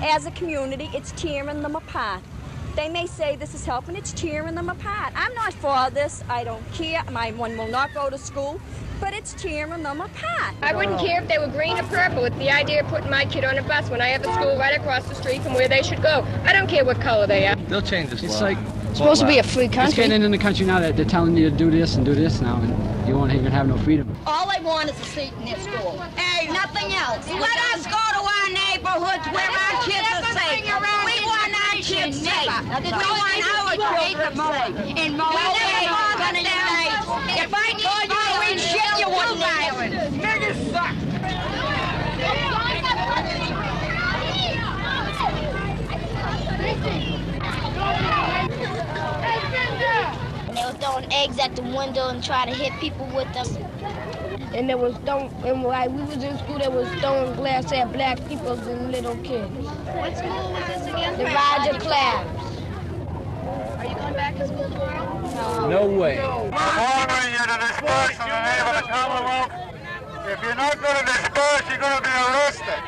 as a community, it's tearing them apart. They may say this is helping, it's tearing them apart. I'm not for this, I don't care, my one will not go to school, but it's tearing them apart. I wouldn't care if they were green or purple. It's the idea of putting my kid on a bus when I have a school right across the street from where they should go. I don't care what color they are. They'll change this It's law. like It's supposed to be a free it's country. getting in the country now that they're telling you to do this and do this now, and you won't even have no freedom. All they want is a seat in their school. Hey, nothing else. Let us go to our neighborhoods where our kids are safe. We want our kids safe. We want our children safe. And we're never gonna unite. If I told you to eat shit, you wouldn't like. Niggas suck. And they were throwing eggs at the window and try to hit people with them. And there was and while we was in school, there was throwing glass at black people and little kids. What school was this again? The Roger class. Are you going back to school tomorrow? No way. We're ordering you to disperse in the name of the Commonwealth. If you're not going to disperse, you're going to be arrested.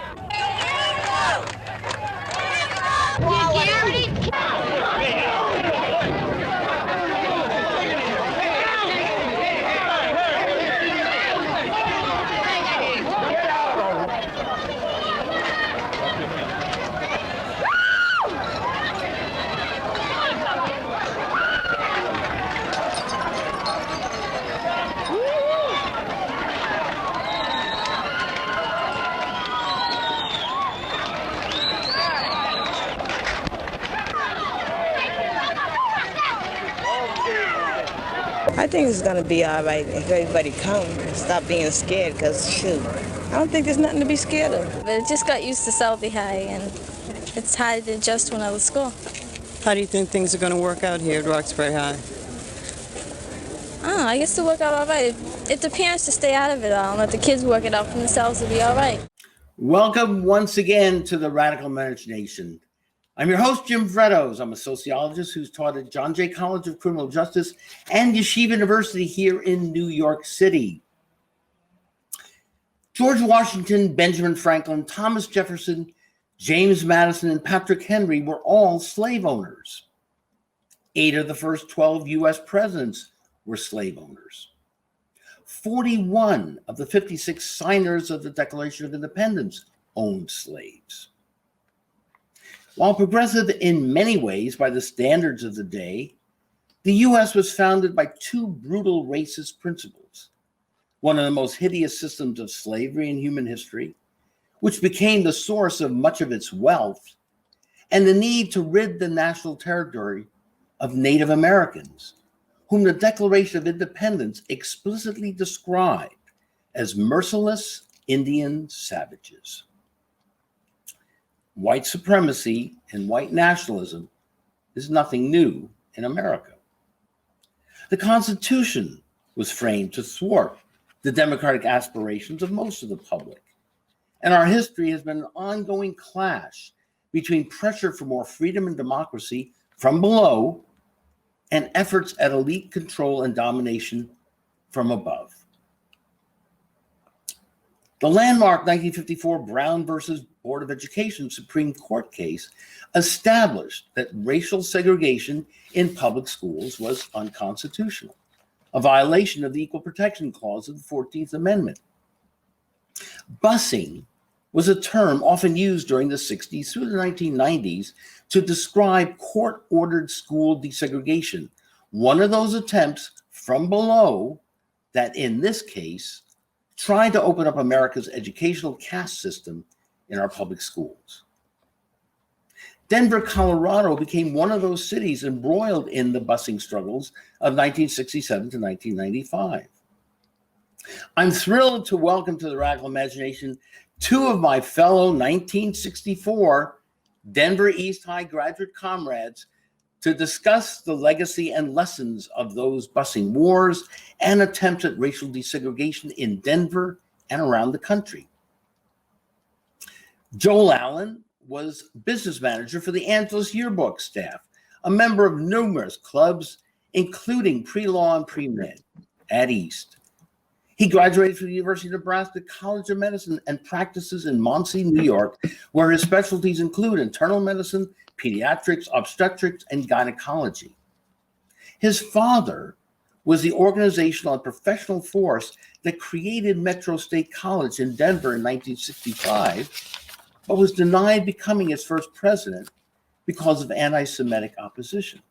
I think it's going to be all right if everybody comes and stop being scared, because, shoot, I don't think there's nothing to be scared of. But it just got used to Selby High, and it's hard to adjust to another school. How do you think things are going to work out here at Roxbury High? I don't know, I guess it'll work out all right. If the parents just stay out of it all and let the kids work it out for themselves, it'll be all right. Welcome once again to the Radical Imagination. I'm your host, Jim Vrettos. I'm a sociologist who's taught at John Jay College of Criminal Justice and Yeshiva University here in New York City. George Washington, Benjamin Franklin, Thomas Jefferson, James Madison, and Patrick Henry were all slave owners. 8 of the first 12 U.S. presidents were slave owners. 41 of the 56 signers of the Declaration of Independence owned slaves. While progressive in many ways by the standards of the day, the U.S. was founded by 2 brutal racist principles. One of the most hideous systems of slavery in human history, which became the source of much of its wealth, and the need to rid the national territory of Native Americans, whom the Declaration of Independence explicitly described as merciless Indian savages. White supremacy and white nationalism is nothing new in America. The Constitution was framed to thwart the democratic aspirations of most of the public, and our history has been an ongoing clash between pressure for more freedom and democracy from below and efforts at elite control and domination from above. The landmark 1954 Brown versus Board of Education Supreme Court case established that racial segregation in public schools was unconstitutional, a violation of the Equal Protection Clause of the 14th Amendment. Busing was a term often used during the 60s through the 1990s to describe court-ordered school desegregation, one of those attempts from below that, in this case, tried to open up America's educational caste system in our public schools. Denver, Colorado became one of those cities embroiled in the busing struggles of 1967 to 1995. I'm thrilled to welcome to the Radical Imagination 2 of my fellow 1964 Denver East High graduate comrades to discuss the legacy and lessons of those busing wars and attempts at racial desegregation in Denver and around the country. Joel Allen was business manager for the Angeles Yearbook staff, a member of numerous clubs, including pre-law and pre-med at East. He graduated from the University of Nebraska College of Medicine and practices in Muncie, New York, where his specialties include internal medicine, pediatrics, obstetrics, and gynecology. His father was the organizational and professional force that created Metro State College in Denver in 1965, but was denied becoming its first president because of anti-Semitic opposition.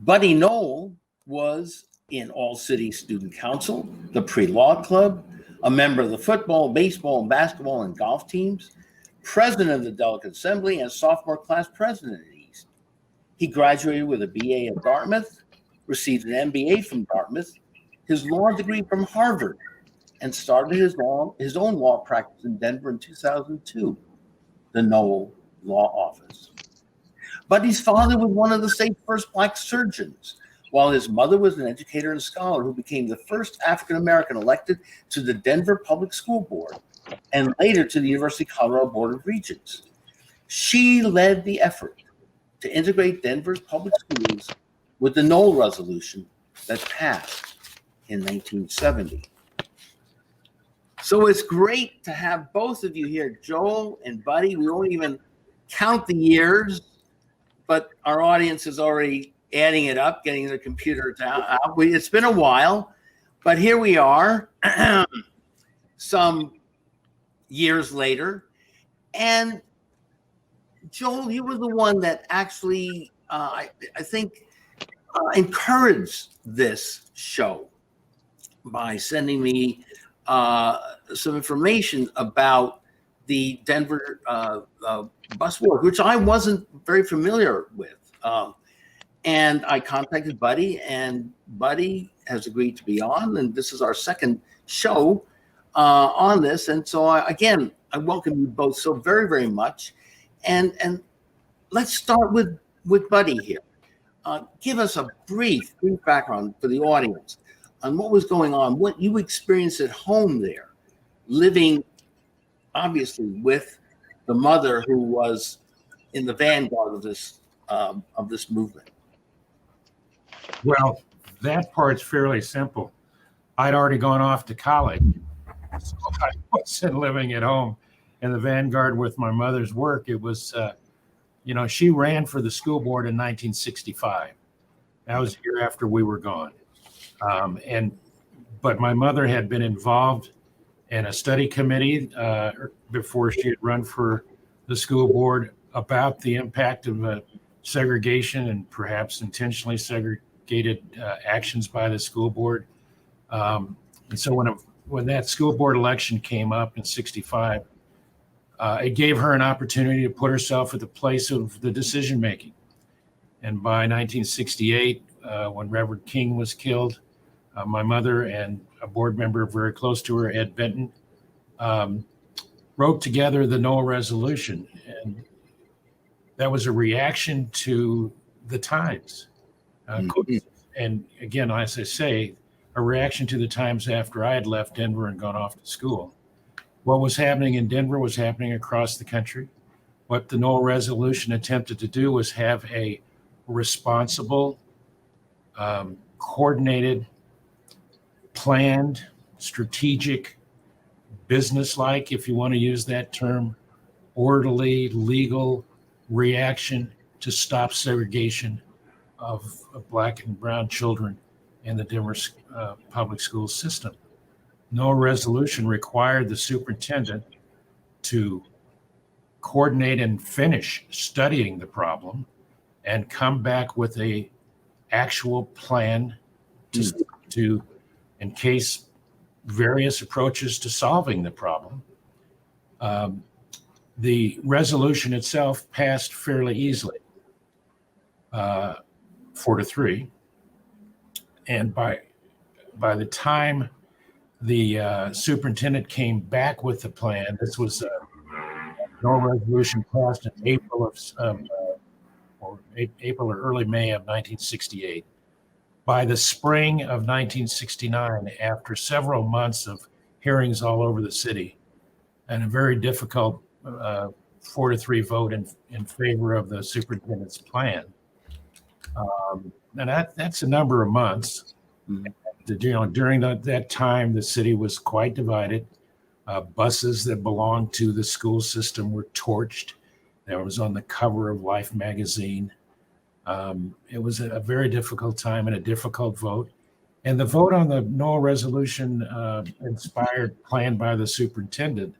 Buddy Noel was in All City Student Council, the Pre-Law Club, a member of the football, baseball, and basketball and golf teams, president of the Delegate Assembly, and sophomore class president at East. He graduated with a BA at Dartmouth, received an MBA from Dartmouth, his law degree from Harvard, and started his own law practice in Denver in 2002, the Noel Law Office. Buddy's father was one of the state's first Black surgeons, while his mother was an educator and scholar who became the first African-American elected to the Denver Public School Board and later to the University of Colorado Board of Regents. She led the effort to integrate Denver's public schools with the Noel Resolution that passed in 1970. So it's great to have both of you here, Joel and Buddy. We won't even count the years, but our audience is already adding it up, getting their computers out. It's been a while, but here we are some years later. And Joel, you were the one that actually, I think, encouraged this show by sending me some information about the Denver bus war, which I wasn't very familiar with. And I contacted Buddy, and Buddy has agreed to be on, and this is our second show on this. And so, I welcome you both so very, very much. And let's start with Buddy here. Give us a brief background for the audience on what was going on, what you experienced at home there, living obviously with the mother who was in the vanguard of this movement. Well, that part's fairly simple. I'd already gone off to college, so I wasn't living at home in the vanguard with my mother's work. It was, she ran for the school board in 1965. That was a year after we were gone. But my mother had been involved in a study committee before she had run for the school board about the impact of segregation and perhaps intentionally segregated actions by the school board. And so when that school board election came up in 65, it gave her an opportunity to put herself at the place of the decision making. And by 1968, when Reverend King was killed, my mother and a board member very close to her, Ed Benton, wrote together the Noel Resolution. And that was a reaction to the times. And again, as I say, a reaction to the times after I had left Denver and gone off to school. What was happening in Denver was happening across the country. What the Noel Resolution attempted to do was have a responsible, coordinated, planned, strategic, business-like, if you want to use that term, orderly, legal reaction to stop segregation of Black and brown children in the Denver public school system. No resolution required the superintendent to coordinate and finish studying the problem and come back with a actual plan to encase various approaches to solving the problem. The resolution itself passed fairly easily, 4-3. And by the time the superintendent came back with the plan, this was no resolution passed in April or early May of 1968. By the spring of 1969, after several months of hearings all over the city and a very difficult 4-3 vote in favor of the superintendent's plan, and that's a number of months. during that time, the city was quite divided. Buses that belonged to the school system were torched. That was on the cover of Life magazine. It was a very difficult time and a difficult vote. And the vote on the Noel resolution, planned by the superintendent,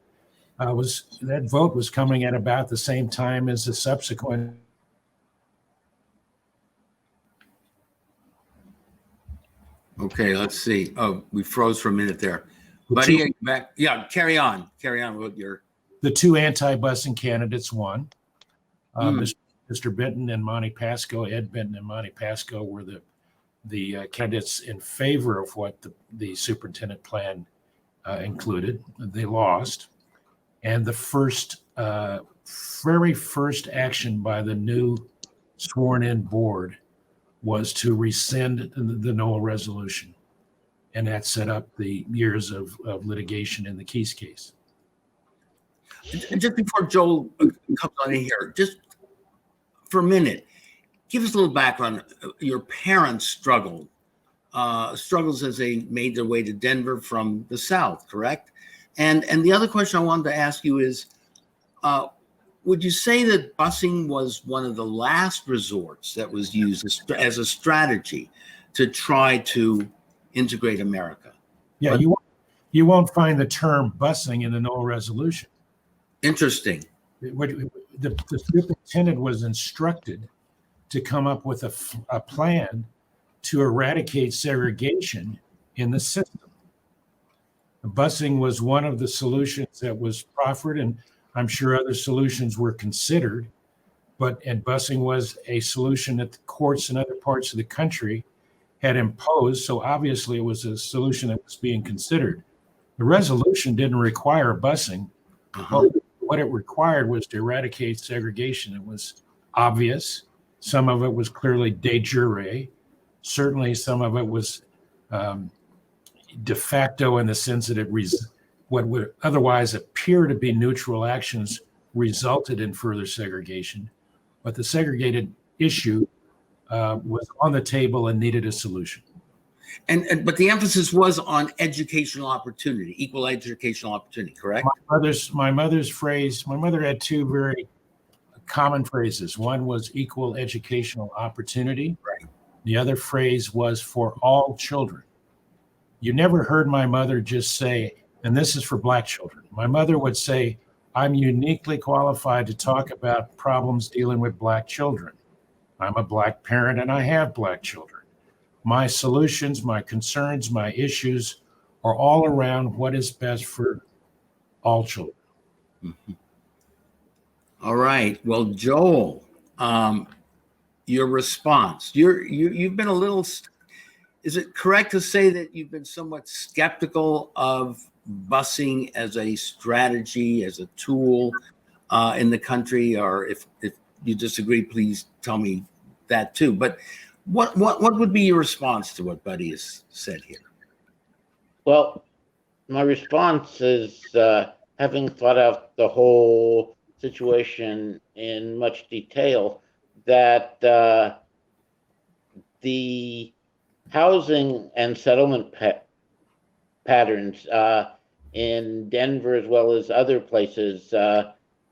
that vote was coming at about the same time as the subsequent. Okay, let's see. Oh, we froze for a minute there. Buddy, are you back? Yeah, carry on. Carry on with your. The two anti-busing candidates won. Mr. Benton and Monty Pasco, Ed Benton and Monty Pasco were the candidates in favor of what the superintendent plan included. They lost. And the very first action by the new sworn-in board was to rescind the Noel resolution. And that set up the years of litigation in the Keys case. And just before Joel comes on in here, just for a minute, give us a little background. Your parents struggles as they made their way to Denver from the South, correct? And the other question I wanted to ask you is, would you say that busing was one of the last resorts that was used as a strategy to try to integrate America? Yeah, you won't find the term busing in the Noel resolution. Interesting. The superintendent was instructed to come up with a plan to eradicate segregation in the system. Busing was one of the solutions that was proffered, and I'm sure other solutions were considered, and busing was a solution that the courts in other parts of the country had imposed, so obviously it was a solution that was being considered. The resolution didn't require busing. What it required was to eradicate segregation. It was obvious. Some of it was clearly de jure. Certainly some of it was de facto, in the sense that what would otherwise appear to be neutral actions resulted in further segregation. But the segregated issue was on the table and needed a solution. But the emphasis was on educational opportunity, equal educational opportunity, correct? My mother had two very common phrases. One was equal educational opportunity. Right. The other phrase was for all children. You never heard my mother just say, and this is for Black children. My mother would say, I'm uniquely qualified to talk about problems dealing with Black children. I'm a Black parent and I have Black children. My solutions, my concerns, my issues are all around what is best for all children. Mm-hmm. All right. Well, Joel, your response. You've been a little. Is it correct to say that you've been somewhat skeptical of busing as a strategy, as a tool in the country? Or if you disagree, please tell me that too. But what would be your response to what Buddy has said here? Well, my response is, having thought out the whole situation in much detail, that the housing and settlement patterns in Denver, as well as other places,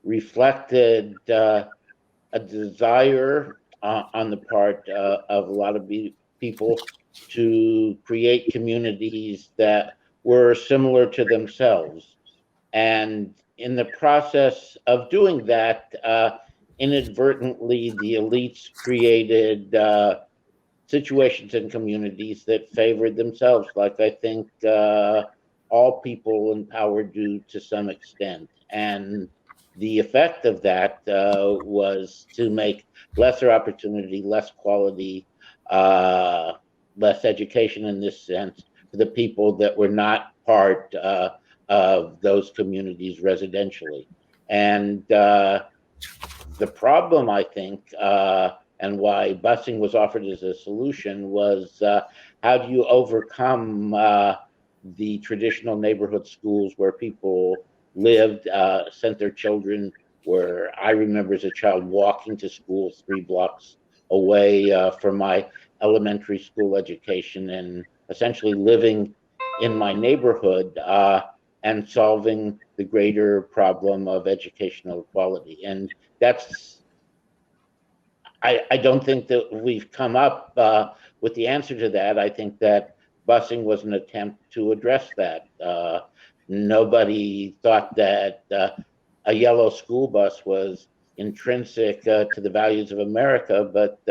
reflected a desire on the part of a lot of people to create communities that were similar to themselves. And in the process of doing that, inadvertently, the elites created situations in communities that favored themselves, like I think all people in power do to some extent. And the effect of that was to make lesser opportunity, less quality, less education in this sense for the people that were not part of those communities residentially. And the problem, I think, and why busing was offered as a solution was how do you overcome the traditional neighborhood schools where people lived, sent their children, where I remember as a child walking to school 3 blocks away from my elementary school education, and essentially living in my neighborhood and solving the greater problem of educational equality. And that's, I don't think that we've come up with the answer to that. I think that busing was an attempt to address that. Nobody thought that a yellow school bus was intrinsic to the values of America, but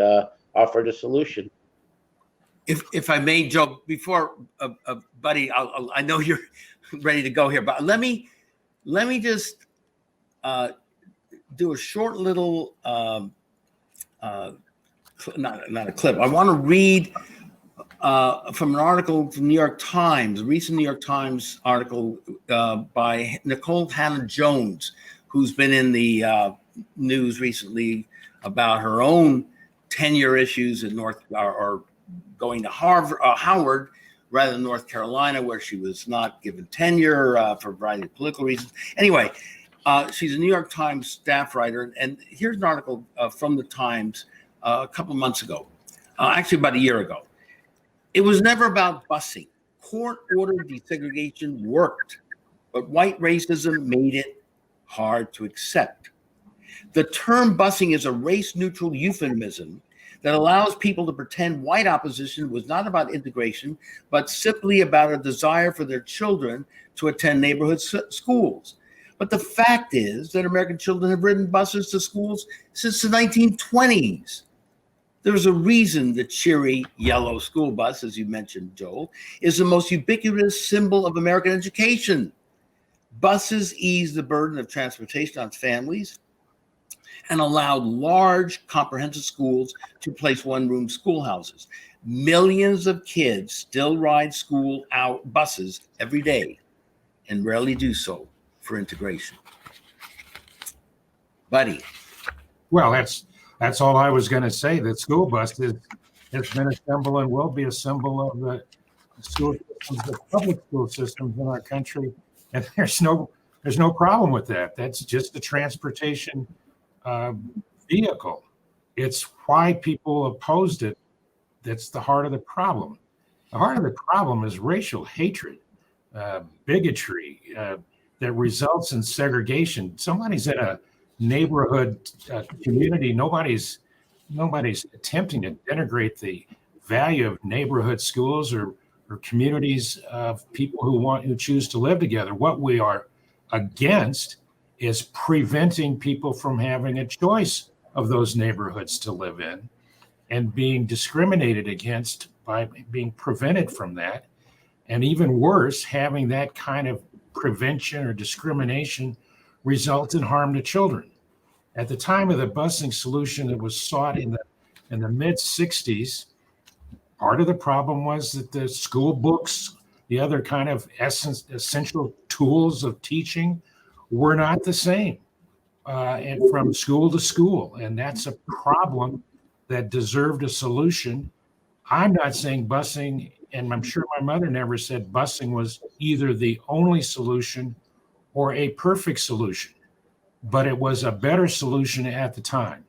offered a solution. If I may, Joe, before Buddy, I know you're ready to go here, but let me just do a short little not a clip. I want to read from an article from New York Times, a recent New York Times article by Nicole Hannah-Jones, who's been in the news recently about her own tenure issues in or going to Howard rather than North Carolina, where she was not given tenure for a variety of political reasons. Anyway, she's a New York Times staff writer, and here's an article from the Times a couple months ago, actually about a year ago. It was never about busing. Court-ordered desegregation worked, but white racism made it hard to accept. The term busing is a race-neutral euphemism that allows people to pretend white opposition was not about integration, but simply about a desire for their children to attend neighborhood schools. But the fact is that American children have ridden buses to schools since the 1920s. There's a reason the cheery yellow school bus, as you mentioned, Joel, is the most ubiquitous symbol of American education. Buses ease the burden of transportation on families and allowed large comprehensive schools to place one-room schoolhouses. Millions of kids still ride school buses every day and rarely do so for integration. Buddy. Well, that's all I was going to say. That school bus has been a symbol and will be a symbol of the school systems, the public school systems in our country, and there's no problem with that. That's just a transportation vehicle. It's why people opposed it. That's the heart of the problem. The heart of the problem is racial hatred, bigotry that results in segregation. Somebody's in a neighborhood community. Nobody's attempting to denigrate the value of neighborhood schools or communities of people who choose to live together. What we are against is preventing people from having a choice of those neighborhoods to live in and being discriminated against by being prevented from that. And even worse, having that kind of prevention or discrimination result in harm to children. At the time of the busing solution that was sought in the mid-60s, part of the problem was that the school books, the other kind of essential tools of teaching, were not the same and from school to school. And that's a problem that deserved a solution. I'm not saying busing, and I'm sure my mother never said busing was either the only solution or a perfect solution, but it was a better solution at the time.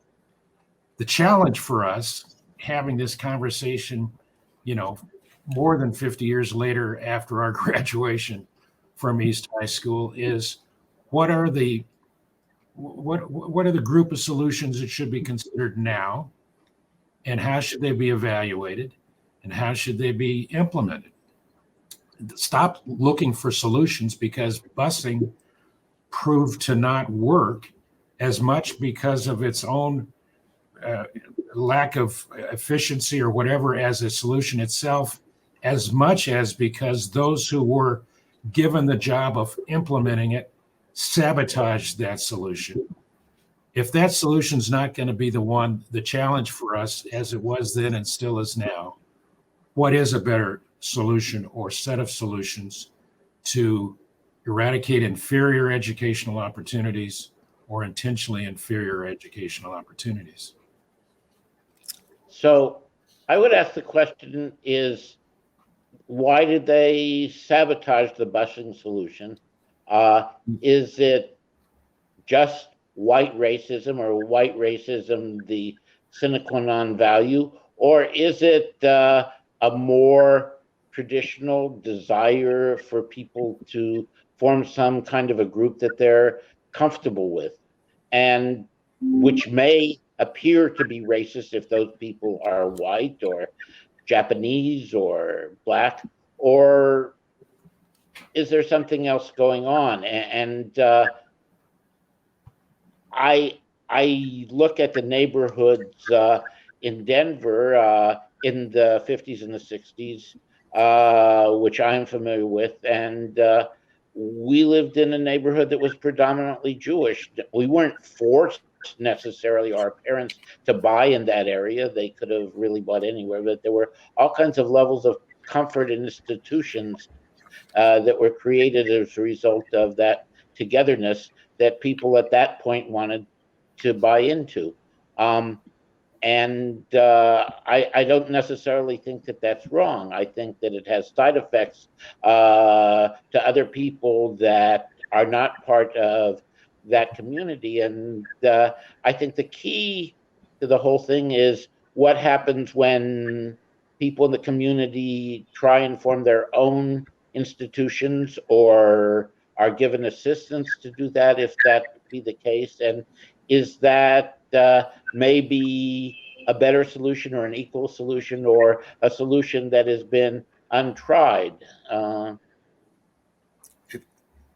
The challenge for us having this conversation, more than 50 years later after our graduation from East High School is what are the group of solutions that should be considered now, and how should they be evaluated, and how should they be implemented? Stop looking for solutions because busing proved to not work as much because of its own lack of efficiency or whatever as a solution itself, as much as because those who were given the job of implementing it sabotaged that solution. If that solution's not going to be the challenge for us as it was then and still is now, what is a better solution or set of solutions to eradicate inferior educational opportunities or intentionally inferior educational opportunities? So I would ask the question is, why did they sabotage the busing solution? Is it just white racism, or white racism the sine qua non value, or is it a more traditional desire for people to form some kind of a group that they're comfortable with, and which may appear to be racist if those people are white or Japanese or black, or is there something else going on? And I look at the neighborhoods in Denver in the 50s and the 60s, which I'm familiar with, and we lived in a neighborhood that was predominantly Jewish. We weren't forced necessarily, our parents, to buy in that area. They could have really bought anywhere, but there were all kinds of levels of comfort in institutions that were created as a result of that togetherness that people at that point wanted to buy into. And I don't necessarily think that that's wrong. I think that it has side effects to other people that are not part of that community. And I think the key to the whole thing is what happens when people in the community try and form their own institutions or are given assistance to do that, if that be the case. And is that maybe a better solution or an equal solution or a solution that has been untried?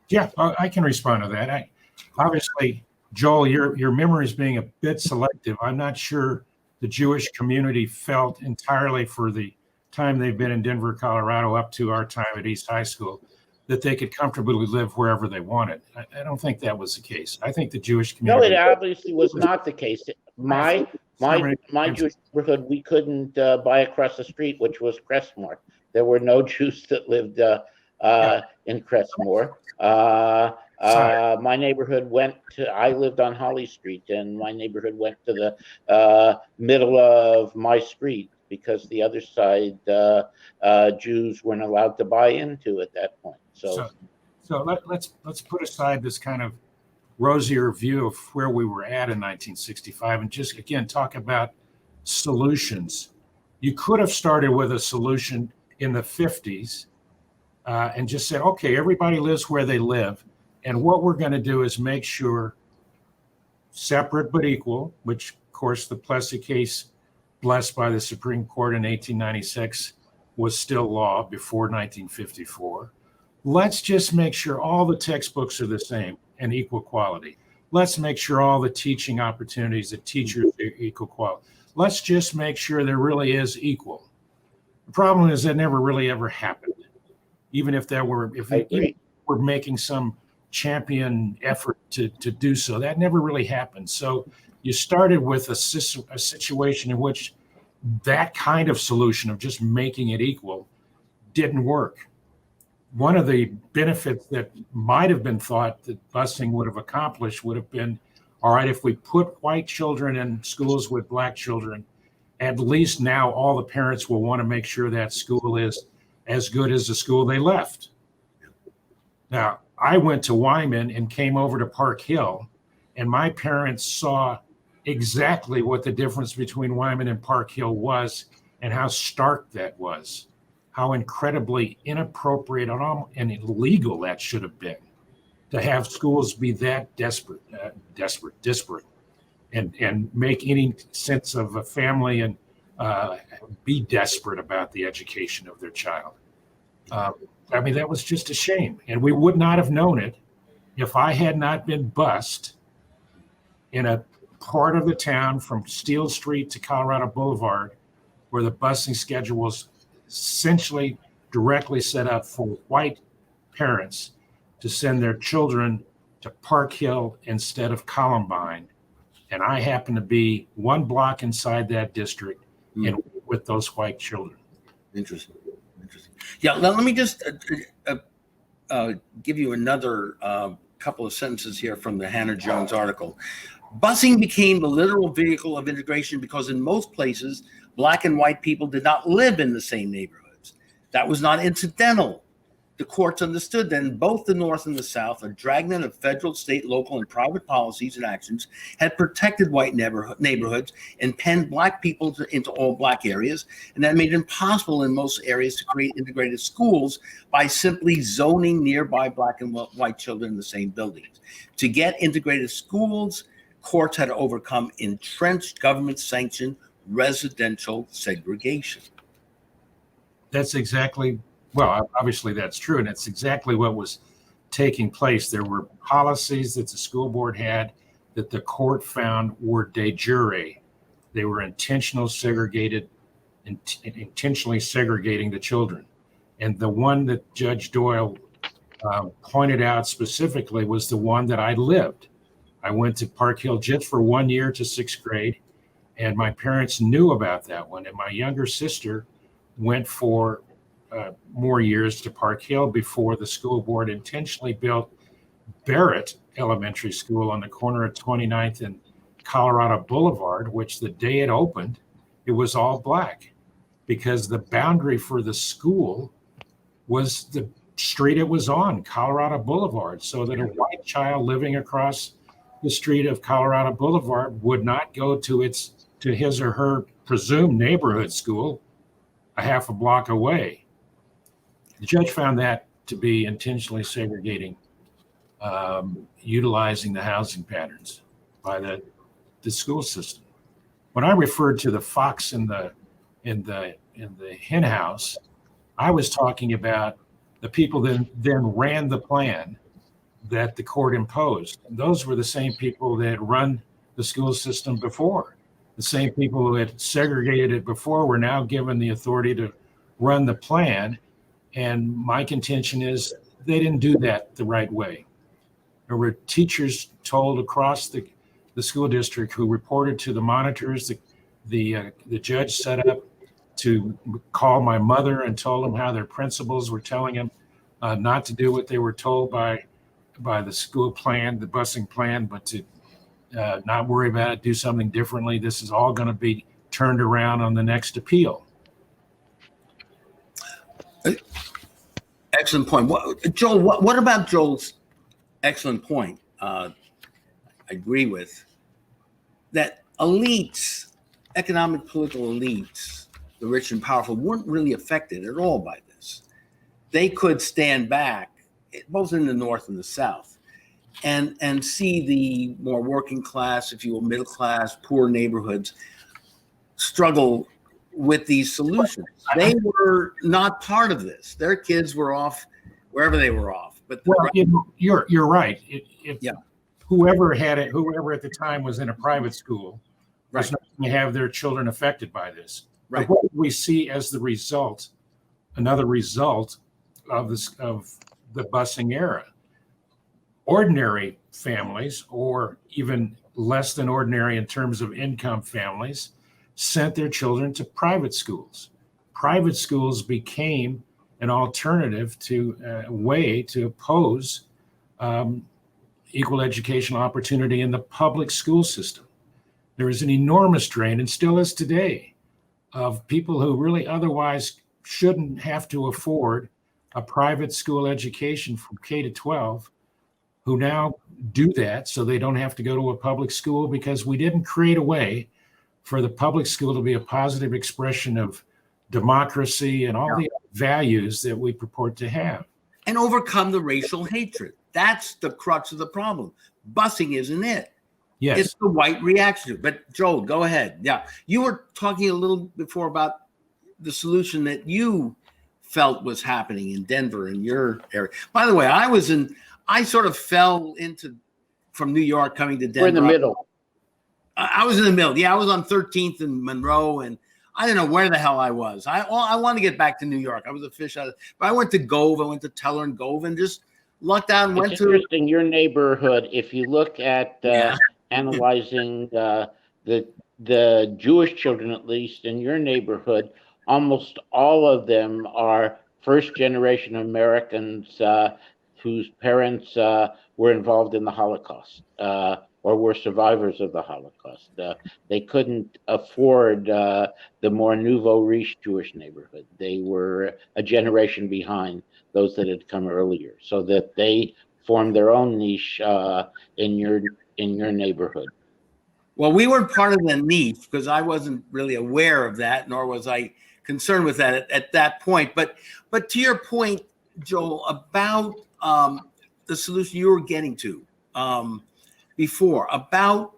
Yeah, I can respond to that. Obviously, Joel, your memory is being a bit selective. I'm not sure the Jewish community felt entirely for the time they've been in Denver, Colorado, up to our time at East High School, that they could comfortably live wherever they wanted. I don't think that was the case. I think the Jewish community— No, it obviously was not the case. My Jewish neighborhood, we couldn't buy across the street, which was Crestmore. There were no Jews that lived in Crestmore. My neighborhood I lived on Holly Street, and my neighborhood went to the middle of my street because the other side Jews weren't allowed to buy into at that point. So let's put aside this kind of rosier view of where we were at in 1965 and just again talk about solutions. You could have started with a solution in the 50s and just said, okay, everybody lives where they live, and what we're going to do is make sure separate but equal, which of course the Plessy case, blessed by the Supreme Court in 1896, was still law before 1954. Let's just make sure all the textbooks are the same and equal quality. Let's make sure all the teaching opportunities, the teachers are equal quality. Let's just make sure there really is equal. The problem is that never really ever happened. Even if we're making some champion effort to do so, that never really happened. So you started with a situation in which that kind of solution of just making it equal didn't work. One of the benefits that might have been thought that busing would have accomplished would have been, all right, if we put white children in schools with black children, at least now all the parents will want to make sure that school is as good as the school they left. Now, I went to Wyman and came over to Park Hill, and my parents saw exactly what the difference between Wyman and Park Hill was and how stark that was, how incredibly inappropriate and illegal that should have been to have schools be that disparate, and make any sense of a family and be desperate about the education of their child. I mean, that was just a shame. And we would not have known it if I had not been bused in a part of the town from Steel Street to Colorado Boulevard, where the busing schedule was essentially directly set up for white parents to send their children to Park Hill instead of Columbine. And I happen to be one block inside that district and with those white children. Interesting. Yeah, let me just give you another couple of sentences here from the Hannah Jones article. Busing became the literal vehicle of integration because in most places, black and white people did not live in the same neighborhoods. That was not incidental. the courts understood that in both the North and the South, a dragnet of federal, state, local, and private policies and actions had protected white neighborhoods and penned black people into all black areas, and that made it impossible in most areas to create integrated schools by simply zoning nearby black and white children in the same buildings. To get integrated schools, courts had to overcome entrenched government-sanctioned residential segregation. That's exactly, well, obviously that's true, and it's exactly what was taking place. There were policies that the school board had that the court found were de jure. They were intentionally segregating the children. And the one that Judge Doyle pointed out specifically was the one that I lived. I went to Park Hill just for 1 year to 6th grade, and my parents knew about that one. And my younger sister went for more years to Park Hill before the school board intentionally built Barrett Elementary School on the corner of 29th and Colorado Boulevard, which the day it opened, it was all black because the boundary for the school was the street it was on, Colorado Boulevard, so that a white child living across the street of Colorado Boulevard would not go to his or her presumed neighborhood school a half a block away. The judge found that to be intentionally segregating, utilizing the housing patterns by the school system. When I referred to the fox in the hen house, I was talking about the people that then ran the plan that the court imposed. And those were the same people that had run the school system before. The same people who had segregated it before were now given the authority to run the plan. And my contention is they didn't do that the right way. There were teachers told across the school district who reported to the monitors. The judge set up to call my mother and told them how their principals were telling them not to do what they were told by the school plan, the busing plan, but to not worry about it, do something differently. This is all going to be turned around on the next appeal. Excellent point. Joel, what about Joel's excellent point? I agree with that. Elites, economic, political elites, the rich and powerful, weren't really affected at all by this. They could stand back, both in the North and the South, and see the more working class, if you will, middle class, poor neighborhoods struggle with these solutions. They were not part of this. Their kids were off wherever they were off. But you're right. Whoever at the time was in a private school was not going to have their children affected by this. Right. But what we see as the result, another result of the busing era, ordinary families, or even less than ordinary in terms of income families, sent their children to private schools. Private schools became an alternative to a way to oppose equal educational opportunity in the public school system. There is an enormous drain, and still is today, of people who really otherwise shouldn't have to afford a private school education from K to 12, who now do that so they don't have to go to a public school, because we didn't create a way for the public school to be a positive expression of democracy and all the values that we purport to have. And overcome the racial hatred. That's the crux of the problem. Busing isn't it. Yes. It's the white reaction. But Joel, go ahead. Yeah. You were talking a little before about the solution that you felt was happening in Denver, in your area. By the way, I sort of fell into, from New York coming to Denver. We're in the middle. I was in the middle. Yeah, I was on 13th and Monroe, and I didn't know where the hell I was. I wanted to get back to New York. I was a fish out of, but I went to Gove. I went to Teller and Gove, and just lucked out and went to. It's interesting, your neighborhood. If you look at analyzing the Jewish children, at least in your neighborhood, almost all of them are first generation Americans whose parents were involved in the Holocaust, or or were survivors of the Holocaust. They couldn't afford the more nouveau riche Jewish neighborhood. They were a generation behind those that had come earlier, so that they formed their own niche in your neighborhood. Well, we weren't part of the niche because I wasn't really aware of that, nor was I concerned with that at that point. But to your point, Joel, about the solution you were getting to before, about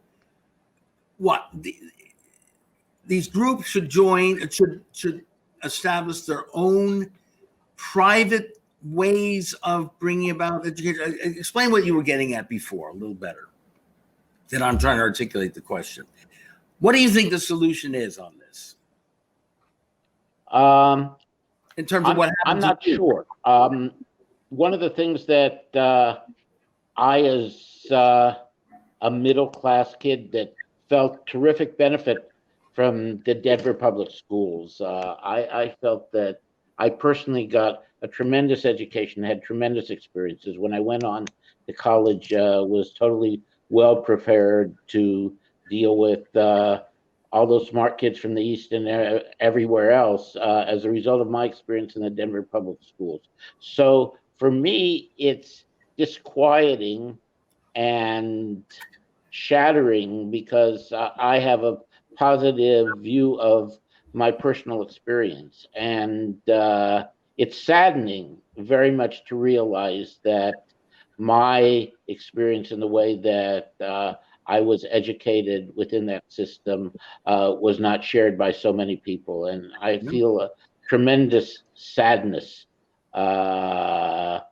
what these groups should join, should establish their own private ways of bringing about education. Explain what you were getting at before a little better. Then I'm trying to articulate the question. What do you think the solution is on this? In terms of what happens? I'm not sure. One of the things that I, as a middle-class kid that felt terrific benefit from the Denver public schools, I felt that I personally got a tremendous education, had tremendous experiences. When I went on to college, was totally well prepared to deal with all those smart kids from the East and everywhere else as a result of my experience in the Denver public schools. So for me, it's disquieting and shattering because I have a positive view of my personal experience. And it's saddening very much to realize that my experience in the way that I was educated within that system was not shared by so many people. And I feel a tremendous sadness about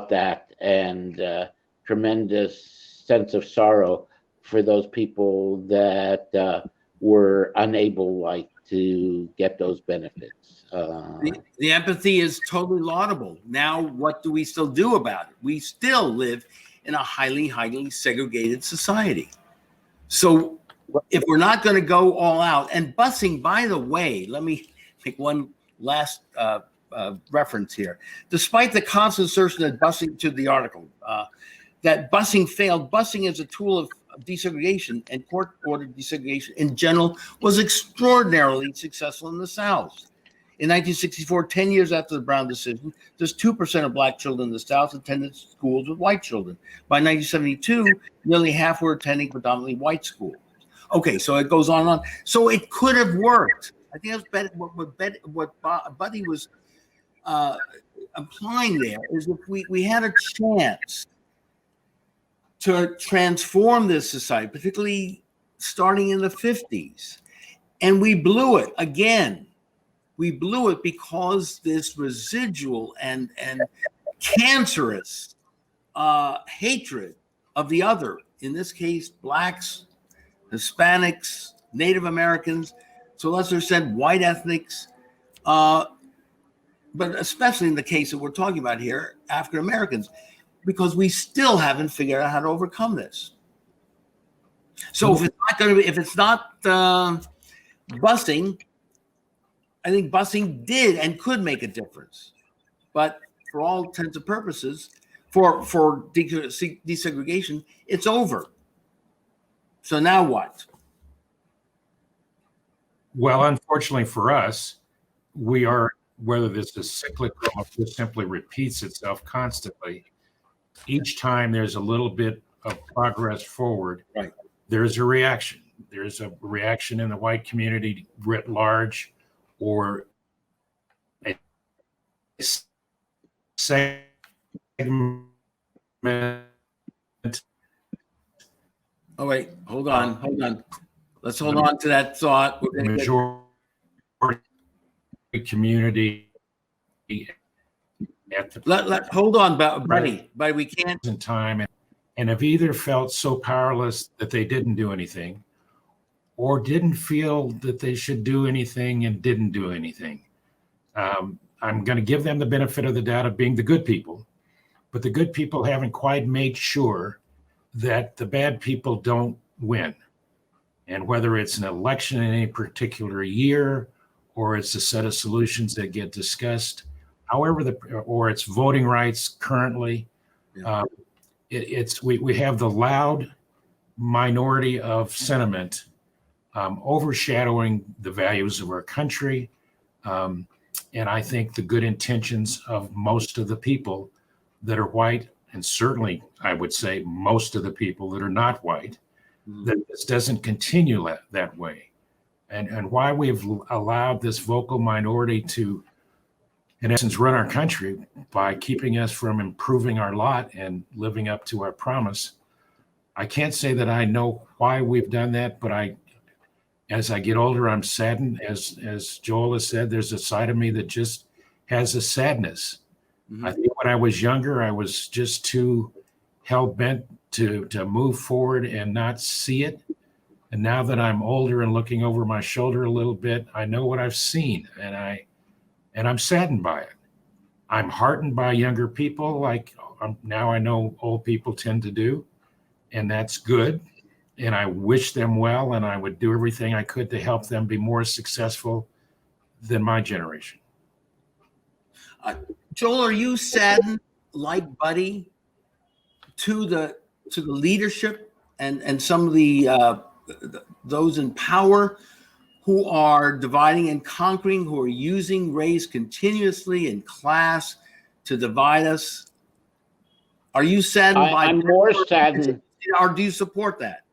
that, and tremendous sense of sorrow for those people that were unable to get those benefits. The empathy is totally laudable. Now, what do we still do about it? We still live in a highly, highly segregated society. So if we're not going to go all out, and busing, by the way, let me make one last reference here. Despite the constant assertion that busing, to the article, that busing failed, busing as a tool of desegregation and court-ordered desegregation in general was extraordinarily successful in the South. In 1964, 10 years after the Brown decision, just 2% of Black children in the South attended schools with white children. By 1972, nearly half were attending predominantly white schools. Okay, so it goes on and on. So it could have worked. I think that's what Buddy was implying there, is if we had a chance to transform this society, particularly starting in the 50s, and we blew it again. We blew it because this residual and cancerous hatred of the other, in this case, Blacks, Hispanics, Native Americans, to a lesser extent, white ethnics, but especially in the case that we're talking about here, African Americans, because we still haven't figured out how to overcome this. So if it's not going to be, if it's not busing, I think busing did and could make a difference, but for all intents and purposes, for desegregation, it's over. So now what? Well, unfortunately for us, we are, whether this is cyclical or this simply repeats itself constantly, each time there's a little bit of progress forward, right, there's a reaction. There's a reaction in the white community writ large, or a segment. Oh, wait, hold on. Let's hold on to that thought. The majority community at the hold on, buddy, but we can't. In time, and have either felt so powerless that they didn't do anything, or didn't feel that they should do anything and didn't do anything. I'm going to give them the benefit of the doubt of being the good people, but the good people haven't quite made sure that the bad people don't win. And whether it's an election in any particular year, or it's a set of solutions that get discussed, however, or it's voting rights currently, we have the loud minority of sentiment overshadowing the values of our country. And I think the good intentions of most of the people that are white, and certainly I would say most of the people that are not white, that this doesn't continue that way. And why we've allowed this vocal minority to, in essence, run our country by keeping us from improving our lot and living up to our promise. I can't say that I know why we've done that, but as I get older, I'm saddened. As Joel has said, there's a side of me that just has a sadness. I think when I was younger, I was just too hell-bent to move forward and not see it. And now that I'm older and looking over my shoulder a little bit, I know what I've seen, and I'm saddened by it. I'm heartened by younger people, like now I know old people tend to do, and that's good. And I wish them well, and I would do everything I could to help them be more successful than my generation. Joel, are you saddened, like Buddy, to the leadership and some of the those in power who are dividing and conquering, who are using race continuously and class to divide us? Are you saddened by? I'm more saddened. Or do you support that?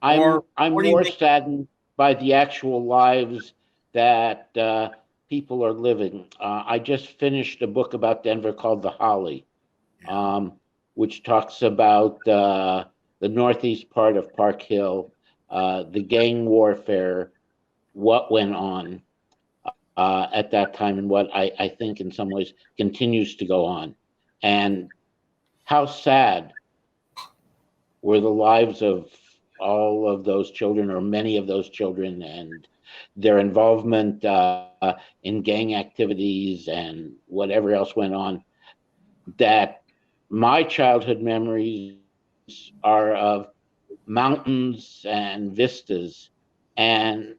I'm more saddened by the actual lives that people are living. I just finished a book about Denver called The Holly, which talks about the northeast part of Park Hill, the gang warfare, what went on at that time, and what I think in some ways continues to go on, and how sad were the lives of all of those children, or many of those children, and their involvement in gang activities and whatever else went on, that my childhood memories are of mountains and vistas. And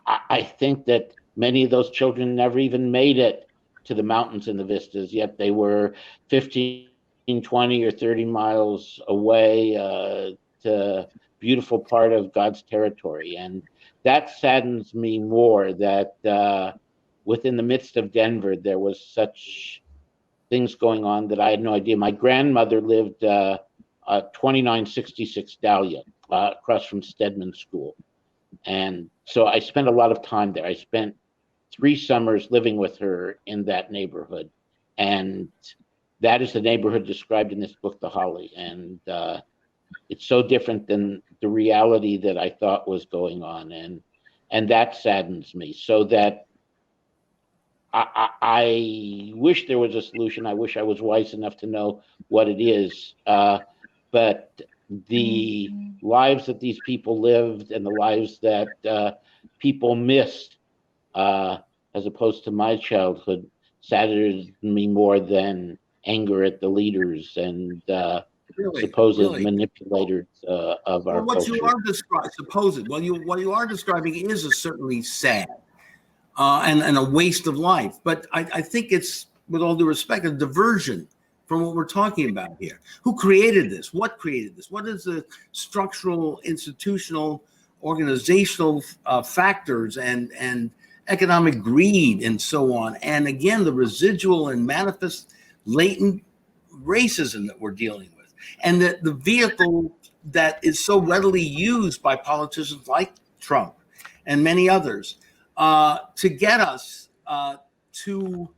I think that many of those children never even made it to the mountains and the vistas, yet they were 15, 20, or 30 miles away to beautiful part of God's territory. And that saddens me more, that within the midst of Denver, there was such things going on that I had no idea. My grandmother lived 2966 Dahlia, across from Stedman School. And so I spent a lot of time there. I spent 3 summers living with her in that neighborhood. And that is the neighborhood described in this book, The Holly. And it's so different than the reality that I thought was going on. And that saddens me, so that I wish there was a solution. I wish I was wise enough to know what it is. But the lives that these people lived and the lives that people missed, as opposed to my childhood, saddened me more than anger at the leaders and supposed manipulators of our culture. You are describing, what you are describing is certainly sad and a waste of life. But I think it's, with all due respect, a diversion from what we're talking about here. Who created this? What created this? What is the structural, institutional, organizational factors and economic greed and so on? And again, the residual and manifest latent racism that we're dealing with. And the vehicle that is so readily used by politicians like Trump and many others to get us to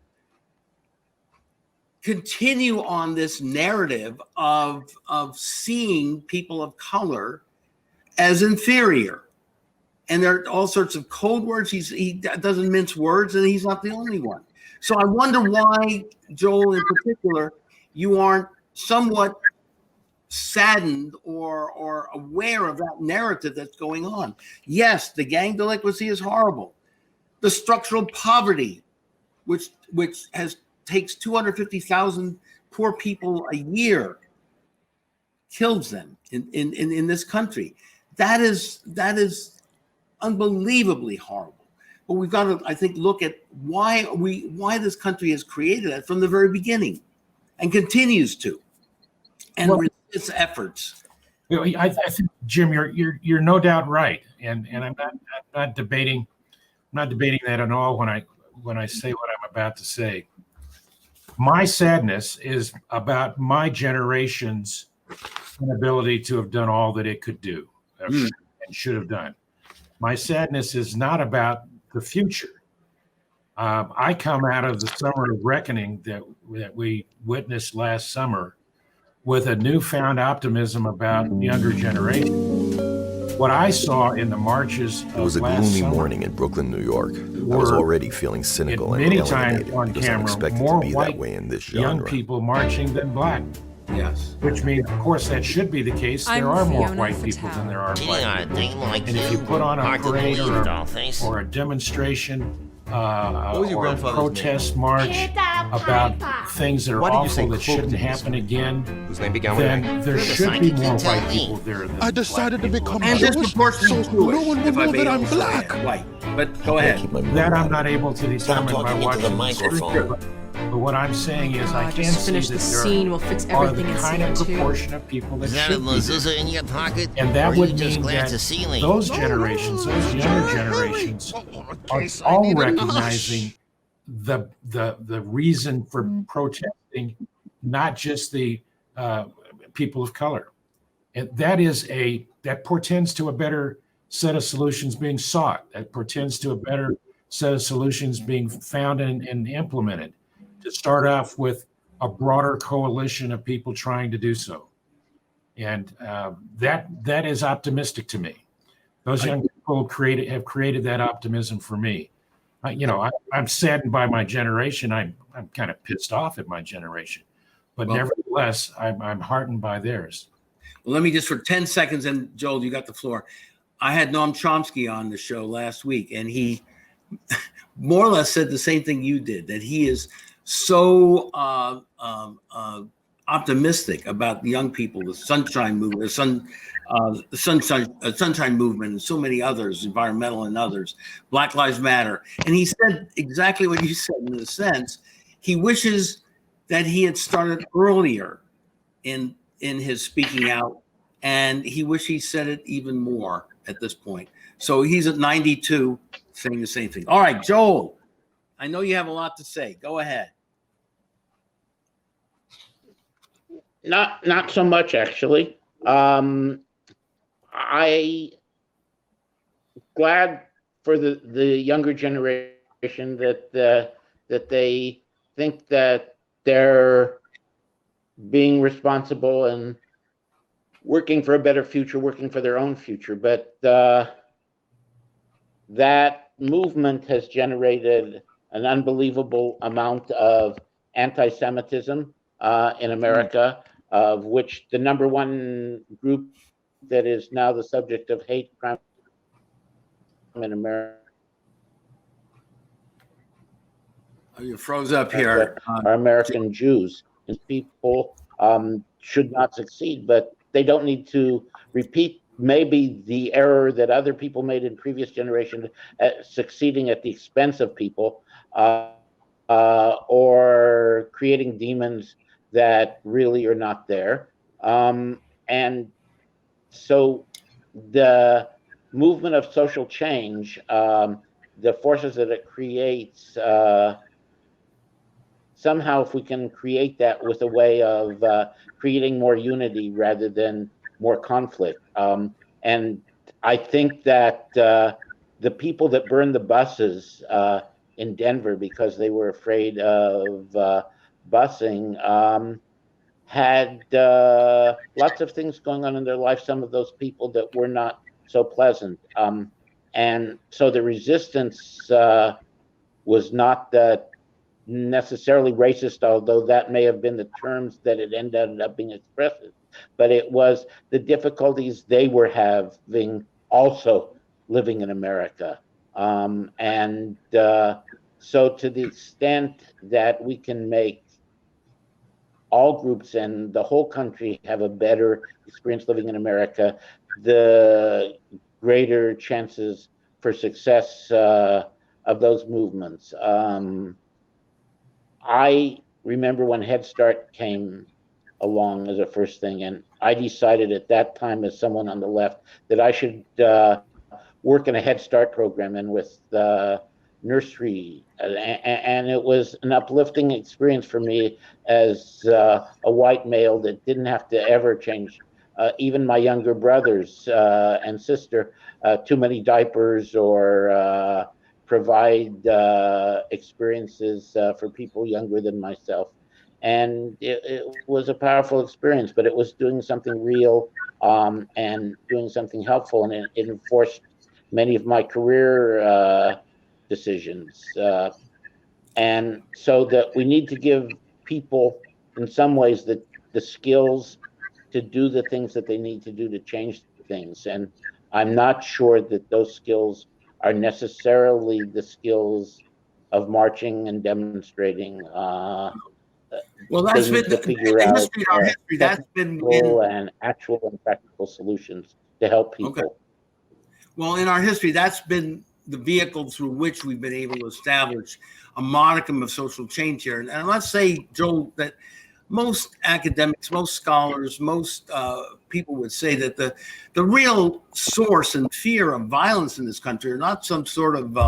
continue on this narrative of seeing people of color as inferior. And there are all sorts of code words. He doesn't mince words, and he's not the only one. So I wonder why, Joel, in particular, you aren't somewhat saddened or aware of that narrative that's going on. Yes, the gang delinquency is horrible. The structural poverty, which takes 250,000 poor people a year, kills them in this country. That is unbelievably horrible. But we've got to, I think, look at why this country has created that from the very beginning, and continues to, and resists efforts I think, Jim, you're no doubt right, and I'm not debating that at all when I say what I'm about to say. My sadness is about my generation's inability to have done all that it could do and should have done. My sadness is not about the future. I come out of the summer of reckoning that we witnessed last summer with a newfound optimism about younger generation. What I saw in the marches It was a gloomy morning in Brooklyn, New York. I was already feeling cynical and many times alienated on because I camera, expected more to be white that way in this young genre. people marching than black. Yes. Which means, of course, that should be the case. There are more white people than there are black people. And if you put on a parade or a demonstration, or a protest march about things that are awful that shouldn't happen again, then there should be more white people there than I decided to become and Jewish, disproportionately so no one will if I know may that I'm also black. add. White. But go ahead. That I'm not able to determine by watching the street. But what I'm saying is I can see that there are the kind of proportion of people that should be there. in your pocket? And that or would you just mean glance that the ceiling? those generations, those younger generations, are all recognizing the reason for protesting, not just the people of color. And that portends to a better set of solutions being sought. That portends to a better set of solutions being found and implemented, to start off with a broader coalition of people trying to do so. And that is optimistic to me. Those young people have created that optimism for me. I'm saddened by my generation. I'm kind of pissed off at my generation, but nevertheless, I'm heartened by theirs. Well, let me just for 10 seconds, and Joel, you got the floor. I had Noam Chomsky on the show last week, and he more or less said the same thing you did, that he is so optimistic about the young people, the Sunshine Movement, the Sunshine Movement, and so many others, environmental and others, Black Lives Matter. And he said exactly what you said in a sense. He wishes that he had started earlier in his speaking out, and he wished he said it even more at this point. So he's at 92 saying the same thing. All right, Joel, I know you have a lot to say. Go ahead. Not so much, actually. I glad for the younger generation that they think that they're being responsible and working for a better future, working for their own future. But that movement has generated an unbelievable amount of anti-Semitism in America, of which the number one group that is now the subject of hate crime in America. Oh, you froze up here. Are American Jews. And people should not succeed, but they don't need to repeat maybe the error that other people made in previous generations, succeeding at the expense of people, or creating demons that really are not there. And so the movement of social change, the forces that it creates, somehow if we can create that with a way of creating more unity rather than more conflict. And I think that the people that burned the buses in Denver because they were afraid of busing had lots of things going on in their life, some of those people that were not so pleasant. And so the resistance was not necessarily racist, although that may have been the terms that it ended up being expressed, but it was the difficulties they were having also living in America. And so to the extent that we can make all groups and the whole country have a better experience living in America, the greater chances for success of those movements. I remember when Head Start came along as a first thing, and I decided at that time, as someone on the left, that I should work in a Head Start program and with nursery. And it was an uplifting experience for me as a white male that didn't have to ever change, even my younger brothers and sister, too many diapers or provide experiences for people younger than myself. And it was a powerful experience, but it was doing something real and doing something helpful, and it enforced many of my career decisions. And so that we need to give people, in some ways, the skills to do the things that they need to do to change things. And I'm not sure that those skills are necessarily the skills of marching and demonstrating. Well, that's been to figure out our history. That's been and actual and practical solutions to help people. Okay. Well, in our history, that's been the vehicle through which we've been able to establish a modicum of social change here. And let's say, Joel, that most academics, most scholars, most people would say that the real source and fear of violence in this country are not some sort of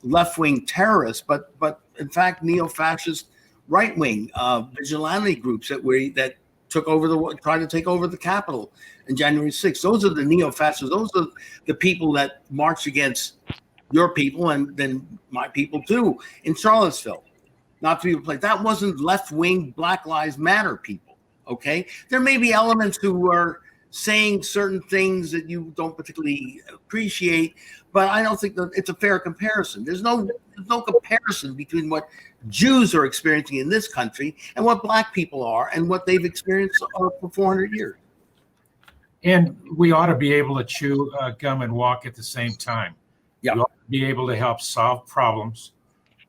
left-wing terrorists, but in fact neo-fascist right-wing vigilante groups that tried to take over the Capitol in January 6th. Those are the neo-fascists. Those are the people that marched against your people and then my people too in Charlottesville. Not to be replaced. That wasn't left-wing Black Lives Matter people, okay? There may be elements who are saying certain things that you don't particularly appreciate, but I don't think that it's a fair comparison. There's no comparison between what Jews are experiencing in this country and what Black people are and what they've experienced for 400 years. And we ought to be able to chew gum and walk at the same time. Yeah. We ought to be able to help solve problems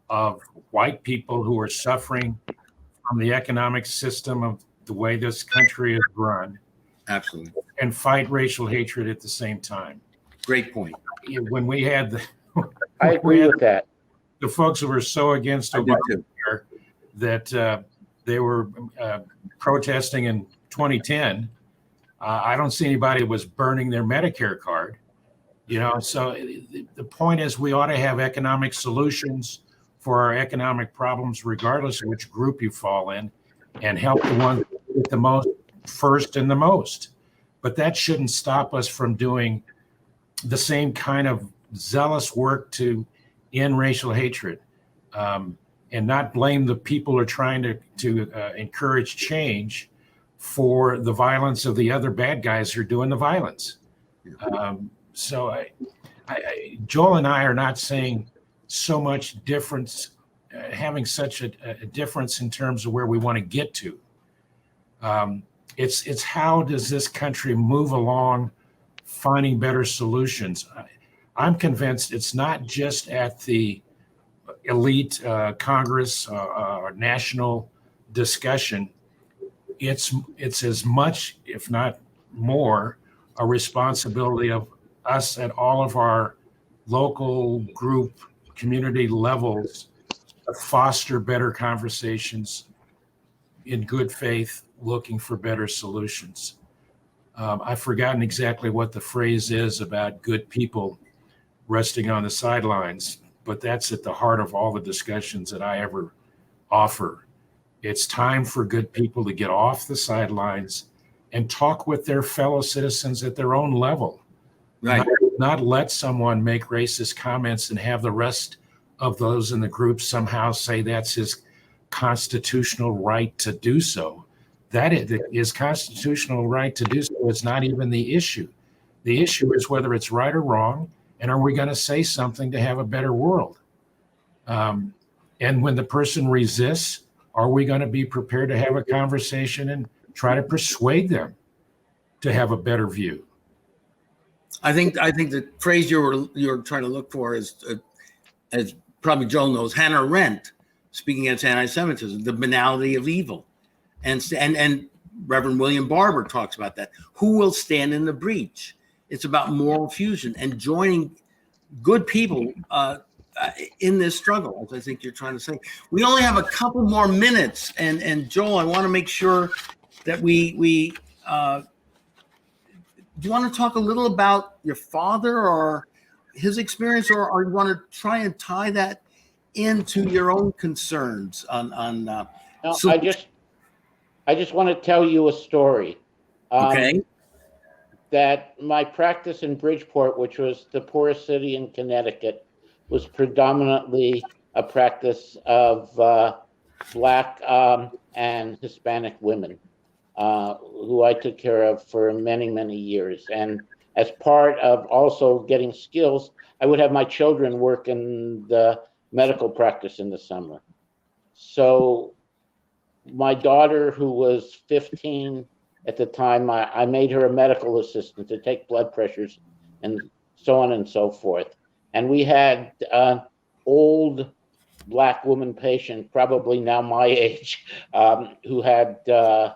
of white people who are suffering from the economic system of the way this country is run. Absolutely. And fight racial hatred at the same time. Great point. When we had I agree with that. The folks who were so against Obamacare that they were protesting in 2010, I don't see anybody was burning their Medicare card. So the point is we ought to have economic solutions for our economic problems, regardless of which group you fall in, and help the ones with the most first and the most. But that shouldn't stop us from doing the same kind of zealous work to end racial hatred, and not blame the people who are trying to encourage change for the violence of the other bad guys who are doing the violence. So Joel and I are not saying so much difference, having such a difference in terms of where we want to get to. It's how does this country move along finding better solutions? I'm convinced it's not just at the elite Congress or national discussion. It's as much, if not more, a responsibility of us at all of our local group community levels to foster better conversations in good faith, looking for better solutions. I've forgotten exactly what the phrase is about good people resting on the sidelines, but that's at the heart of all the discussions that I ever offer. It's time for good people to get off the sidelines and talk with their fellow citizens at their own level. Right. Not let someone make racist comments and have the rest of those in the group somehow say that's his constitutional right to do so. That is constitutional right to do so. It's not even the issue. The issue is whether it's right or wrong, and are we going to say something to have a better world? And when the person resists, are we going to be prepared to have a conversation and try to persuade them to have a better view? I think the phrase you're trying to look for is, as probably Joel knows, Hannah Arendt speaking against anti-Semitism, the banality of evil, and Reverend William Barber talks about that. Who will stand in the breach? It's about moral fusion and joining good people in this struggle, as I think you're trying to say. We only have a couple more minutes, and Joel, I want to make sure that we do you want to talk a little about your father or his experience, or you want to try and tie that into your own concerns on No, I just want to tell you a story. Okay. That my practice in Bridgeport, which was the poorest city in Connecticut, was predominantly a practice of Black and Hispanic women, who I took care of for many, many years. And as part of also getting skills, I would have my children work in the medical practice in the summer. So my daughter, who was 15 at the time, I made her a medical assistant to take blood pressures and so on and so forth. And we had an old Black woman patient, probably now my age, who had a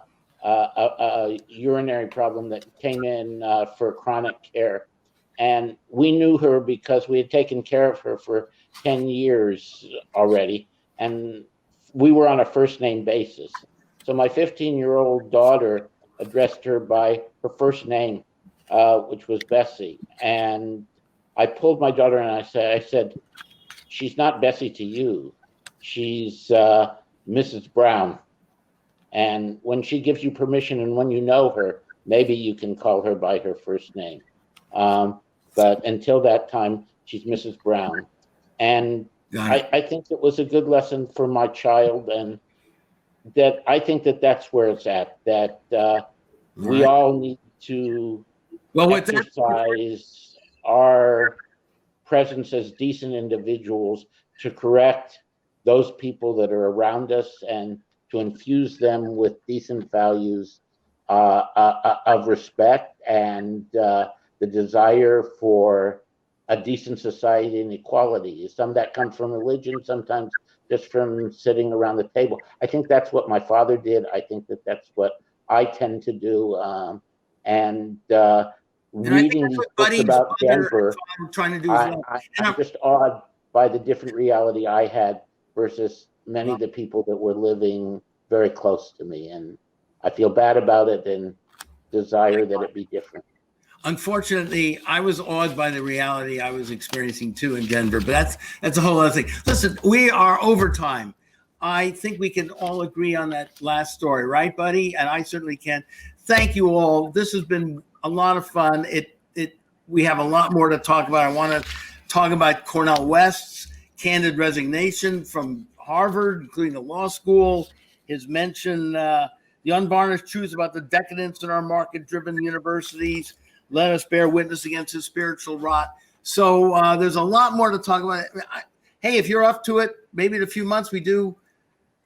urinary problem that came in for chronic care. And we knew her because we had taken care of her for 10 years already. And we were on a first name basis. So my 15-year-old daughter addressed her by her first name, which was Bessie. And I pulled my daughter and I said, she's not Bessie to you. She's Mrs. Brown. And when she gives you permission and when you know her, maybe you can call her by her first name. But until that time, she's Mrs. Brown. And I think it was a good lesson for my child, and that I think that that's where it's at, that we all need to exercise our presence as decent individuals to correct those people that are around us and to infuse them with decent values of respect and the desire for a decent society and equality. Some of that comes from religion, sometimes just from sitting around the table. I think that's what my father did. I think that that's what I tend to do. Reading these books about Denver, I'm just awed by the different reality I had versus many of the people that were living very close to me. And I feel bad about it and desire that it be different. Unfortunately, I was awed by the reality I was experiencing too in Denver, but that's a whole other thing. Listen, we are over time. I think we can all agree on that last story, right, buddy? And I certainly can. Thank you all. This has been a lot of fun. We have a lot more to talk about. I want to talk about Cornel West's candid resignation from Harvard, including the law school, his mention, the unvarnished truth about the decadence in our market-driven universities. Let us bear witness against his spiritual rot. So there's a lot more to talk about. Hey, if you're up to it, maybe in a few months we do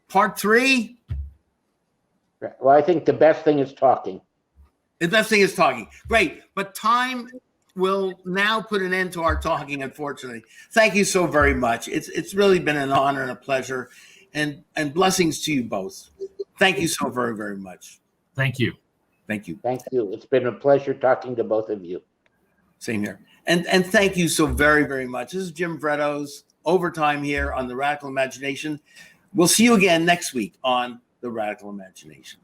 part 3. Well, I think the best thing is talking. The best thing is talking. Great. But time will now put an end to our talking, unfortunately. Thank you so very much. It's really been an honor and a pleasure, and blessings to you both. Thank you so very, very much. Thank you. Thank you. Thank you. It's been a pleasure talking to both of you. Same here. And thank you so very, very much. This is Jim Vrettos, Overtime here on The Radical Imagination. We'll see you again next week on The Radical Imagination.